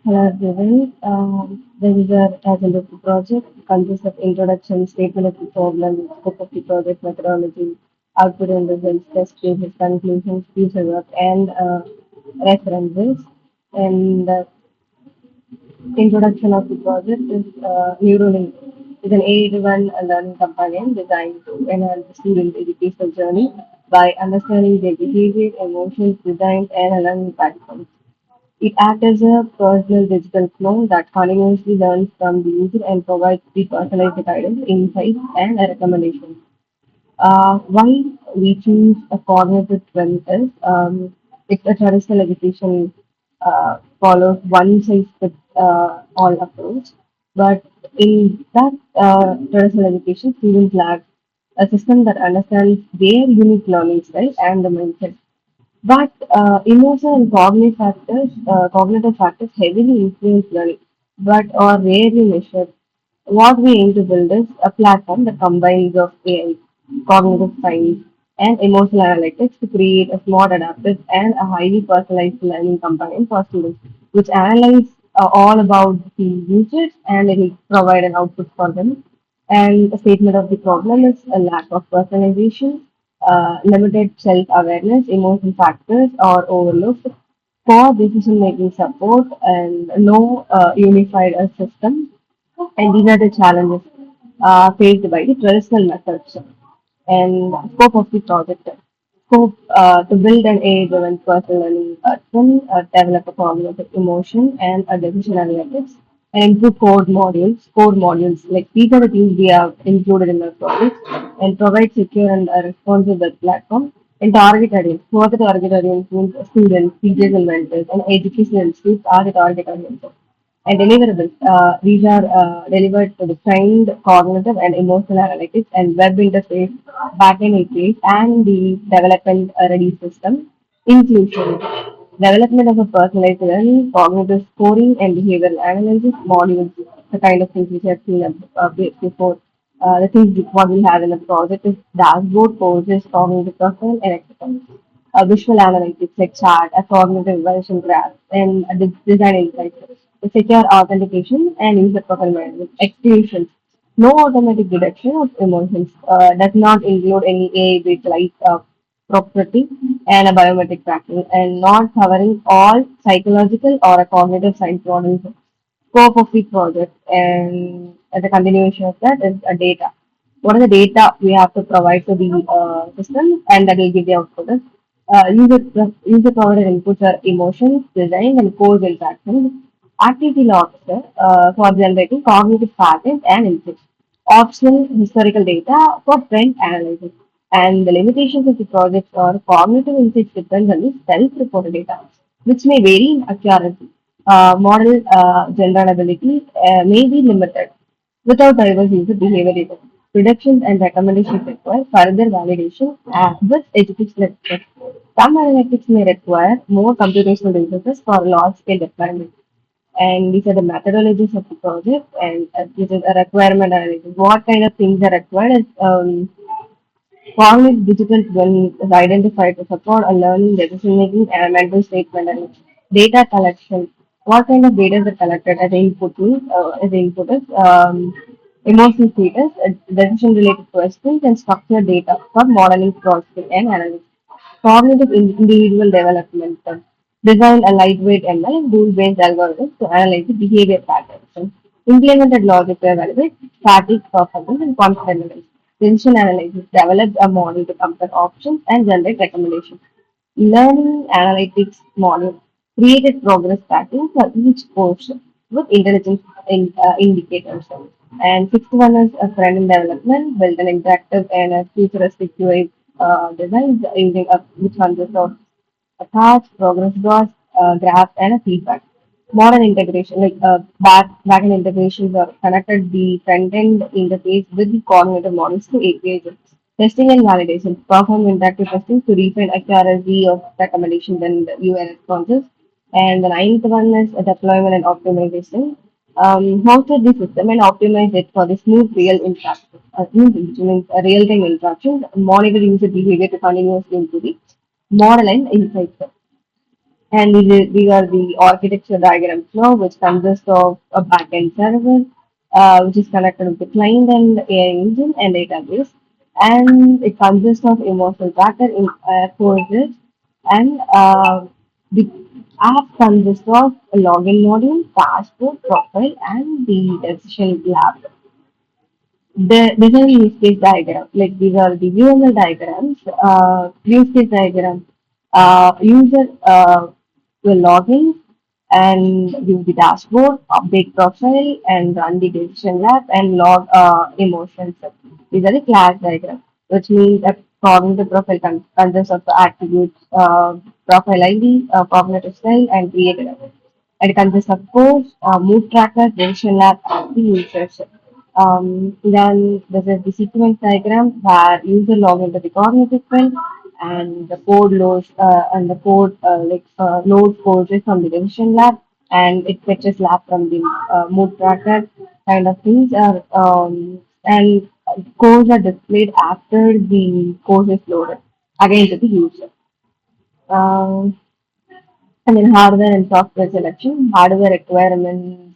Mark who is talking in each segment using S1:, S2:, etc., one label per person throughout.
S1: Hello everyone. This is our agenda of the project. Consists of introduction, statement of the problem, scope of the project, methodology, output and results, test cases, conclusions, future work, and references. And introduction of the project is Neuralink. Is an aid-driven learning companion designed to enhance the student educational journey by understanding their behavior, emotions, designs, and learning patterns. It acts as a personal digital clone that continuously learns from the user and provides the personalized guidance, insights, and recommendations. Why we choose a cognitive twin is it's a traditional education follows one size fits all approach, but in that traditional education, students lack a system that understands their unique learning style and the mindset. But emotional and cognitive factors heavily influence learning, but are rarely measured. What we aim to build is a platform that combines of AI, cognitive science, and emotional analytics to create a smart, adaptive, and a highly personalized learning companion for students, which analyze all about the users and it will provide an output for them. And the statement of the problem is a lack of personalization, limited self-awareness, emotional factors are overlooked, poor decision-making support, and no unified system. And these are the challenges faced by the traditional methods. And scope of the project. Scope to build an AI-driven personal learning platform, develop a cognitive emotion and a decision analytics, and improve core modules. Like these are the things we have included in our project, and provide secure and responsive platform. And target audience. Who are the target audience? Means students, teachers, and mentors, and educational institutes are the target audience and deliverables. These are delivered to the trained cognitive and emotional analytics and web interface, backend interface, and the development ready system. Inclusion, development of a personalized learning, cognitive scoring, and behavioral analysis modules, the kind of things which I've seen before. The things what we have in the project is dashboard, courses, cognitive profile, and exercise. Visual analytics like chart, a cognitive version graph, and a design insights, the secure authentication, and user profile management. Extensions. No automatic detection of emotions. Does not include any AI-based like property and a biometric tracking, and not covering all psychological or a cognitive science models. Scope of the project, and as a continuation of that is a data. What are the data we have to provide to the system, and that will give the output. User provided inputs are emotions, design, and code interactions. Activity logs for generating cognitive patterns and inputs. Optional historical data for trend analysis. And the limitations of the project are cognitive insights depends on the self-reported data, which may vary in accuracy. Model generability may be limited without diverse user behavior data. Predictions and recommendations require further validation with educational experts. Some analytics may require more computational resources for large-scale deployment. And these are the methodologies of the project, and this is a requirement analysis. What kind of things are required is cognitive digital twin is identified to support a learning, decision making, and mental state management. Data collection. What kind of data is collected as input means, as input is emotional status, decision related questions, and structured data for modeling, processing, and analysis. Cognitive individual development. Design a lightweight ML and rule-based algorithms to analyze the behavior patterns. Implemented logic to evaluate static performance and confidence levels. Decision analysis develops a model to compare options and generate recommendations. Learning analytics module created progress tracking for each portion with intelligence indicators. And sixth one is a front-end development, build an interactive and a futuristic UI design using a, which consists of a task, progress bars, graph, and a feedback. Modern integration, like backend integrations are connected the front-end interface with the cognitive models to APIs. Testing and validation, perform interactive testing to refine accuracy of recommendations and UI responses. And the ninth one is a deployment and optimization. Hosted the system and optimize it for the smooth real interaction. Which means real-time interactions, monitor user behavior to continuously improve the model and insights. And these are the architecture diagrams now, which consist of a backend server, which is connected with the client and AI engine and database. And it consists of emotional tracker in courses. And the app consists of a login module, dashboard, profile, and the decision lab. These are use case diagrams. Like these are the UML diagrams. Use case diagram. User will log in and view the dashboard, update profile, and run the decision lab and log emotions. These are the class diagram, which means that cognitive profile consists of the attributes, profile ID, cognitive style, and created event. It consists of course, mood tracker, decision lab, and the users. Then there's the sequence diagram where user log into the cognitive field and the code loads and the code loads courses from the revision lab and it fetches lab from the mood tracker kind of things are and codes are displayed after the course is loaded again to the user. Um, and then hardware and software selection, hardware requirements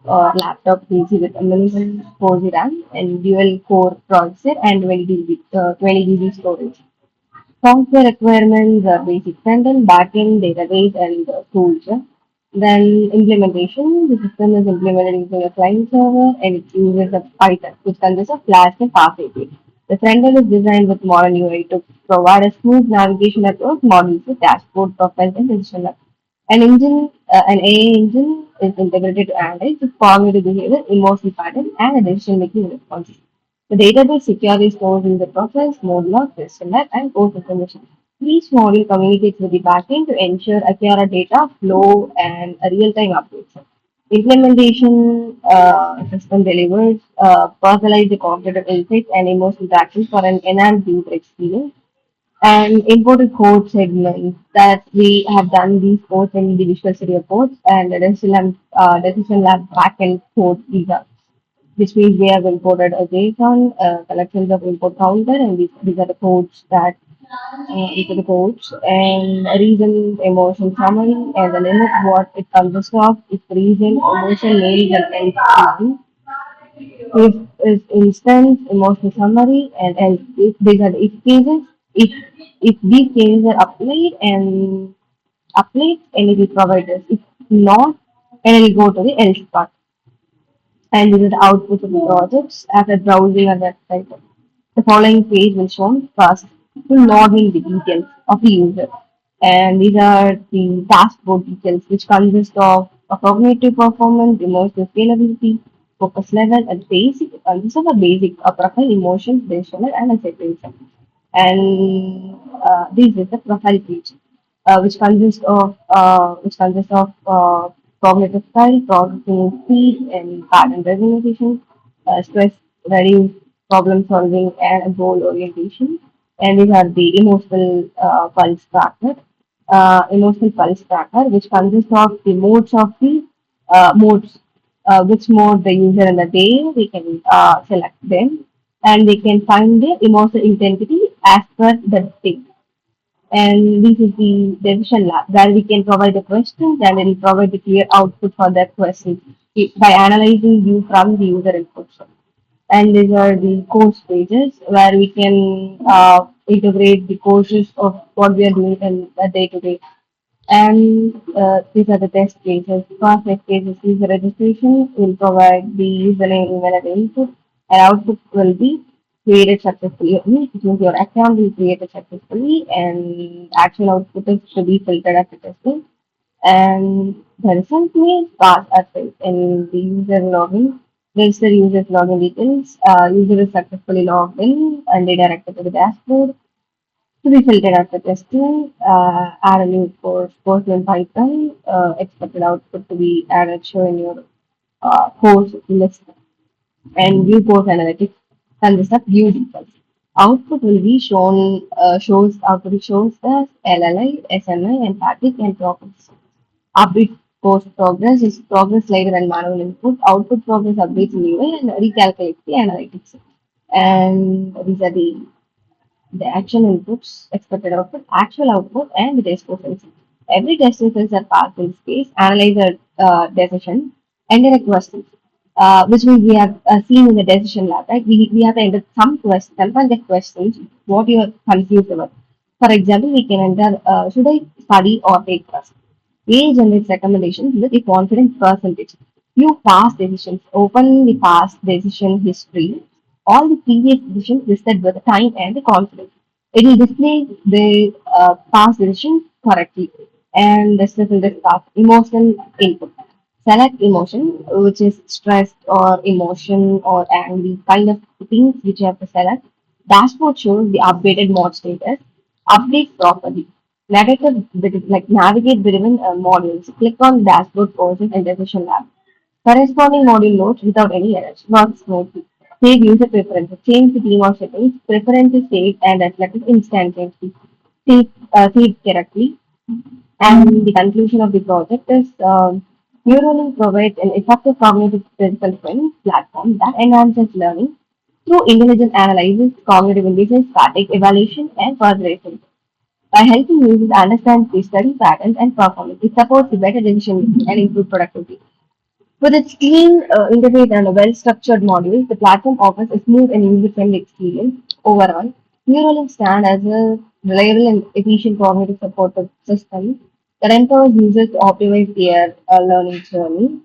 S1: or laptop PC with a minimum 4 RAM and dual core processor and 20 GB storage. Software requirements are basic front-end, back-end, database, and tools. Then implementation, the system is implemented using a client server and it uses a Python, which consists of Flash and Fast API. The front-end is designed with modern UI to provide a smooth navigation across modules, dashboard, profiles, and decision. An AI engine is integrated to analyze the cognitive behavior, emotional pattern, and decision-making responses. The database securely stores in the process, mode log, system lab, and course information. Each module communicates with the backend to ensure accurate data flow and a real-time updates. Implementation system delivers personalized cognitive insights and emotional tracking for an enhanced user experience and imported code segments that we have done these codes in the Visual Studio codes and the Decision Lab backend code these are, which means we have imported a JSON collections of import counter and these are the codes that into the codes and a reason, emotion summary and the limit what it consists of is reason, emotion, names and else. If is instance, emotional summary, and else. If these are the if cases, if if these cases are applied, and it will provide us. If not, and it will go to the else part. And this is the output of the projects after browsing our website. The following page will show first to log in the details of the user. And these are the dashboard details, which consist of a cognitive performance, emotional scalability, focus level, and basic. It consists of a basic, a profile, emotions, decision, and a separation. And this is the profile page, which consists of cognitive style, processing speed, and pattern recognition, stress reduce problem solving, and goal orientation. And these are the emotional pulse tracker, which consists of the modes, which mode the user in the day, we can select them and they can find the emotional intensity as per the day. And this is the decision lab where we can provide the questions and it will provide the clear output for that question by analyzing view from the user input. And these are the course pages where we can integrate the courses of what we are doing in a day to day. And these are the test cases. First test cases user registration will provide the username, email, and input, and output will be created successfully. Which means your account will be created successfully, and actual output is to be filtered after testing. And the result may pass as well in the user login. Register user's login details. User is successfully logged in and they directed to the dashboard. To be filtered after testing, add a new course in Python, expected output to be added, show in your course list. And view course analytics consists of view details. Output will be output shows the LLI, SNI, and static and progress. Update course progress is progress slider and manual input. Output progress updates in UI and recalculates the analytics. And these are the action inputs, expected output, actual output, and the test results. Every decision fills a partial space, analyze a decision, enter a question, which means we have seen in the decision lab, right? We have to enter some questions, confirm the questions, what you are confused about. For example, we can enter, should I study or take trust? A generates recommendations with a confidence percentage. Few past decisions, open the past decision history, all the previous decisions listed with the time and the confidence. It will display the past decisions correctly. And this is the start. Emotional input. Select emotion, which is stressed or emotion or angry, kind of things which you have to select. Dashboard shows the updated mod status. Update properly. Navigate between modules. Click on dashboard courses and decision lab. Corresponding module loads without any errors. Works smoothly. Save user preferences. Change the theme or settings. Preferences saved and reflected instantaneously. Save correctly. And the conclusion of the project is Neuralink provides an effective cognitive physical training platform that enhances learning through intelligent analysis, cognitive engagement, static evaluation, and persuasion. By helping users understand the study patterns and performance, it supports the better decision making and improved productivity. With its clean interface and a well-structured module, the platform offers a smooth and user-friendly experience. Overall, Neuralink stands as a reliable and efficient cognitive supportive system that empowers users to optimize their learning journey.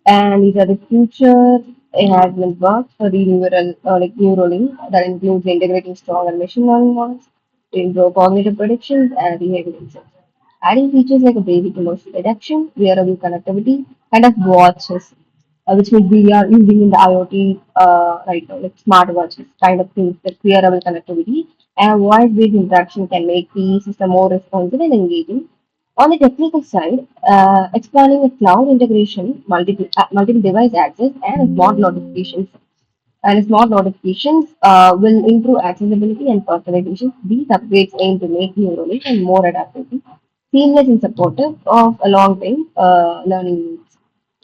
S1: And these are the future enhancement work for the Neuralink that includes integrating stronger machine learning models to improve cognitive predictions and behavior insights. Adding features like a basic emotion detection, wearable connectivity, kind of watches, which means we are using in the IoT right now, like smartwatches, kind of things, that wearable connectivity, and voice-based interaction can make the system more responsive and engaging. On the technical side, expanding the cloud integration, multiple device access, and smart notifications will improve accessibility and personalization. These upgrades aim to make Neuralink and more adaptive, seamless and supportive of a long-term learning needs.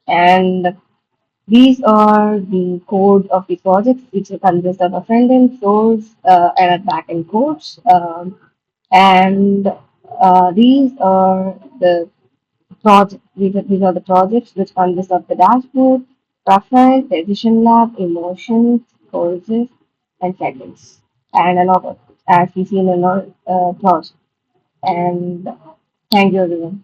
S1: And these are the code of the projects, which consist of a front-end source and a back-end codes. And these are the these are the projects which consist of the dashboard, profile, decision lab, emotions, courses, and settings, and a lot of as we see in a lot project. And thank you everyone.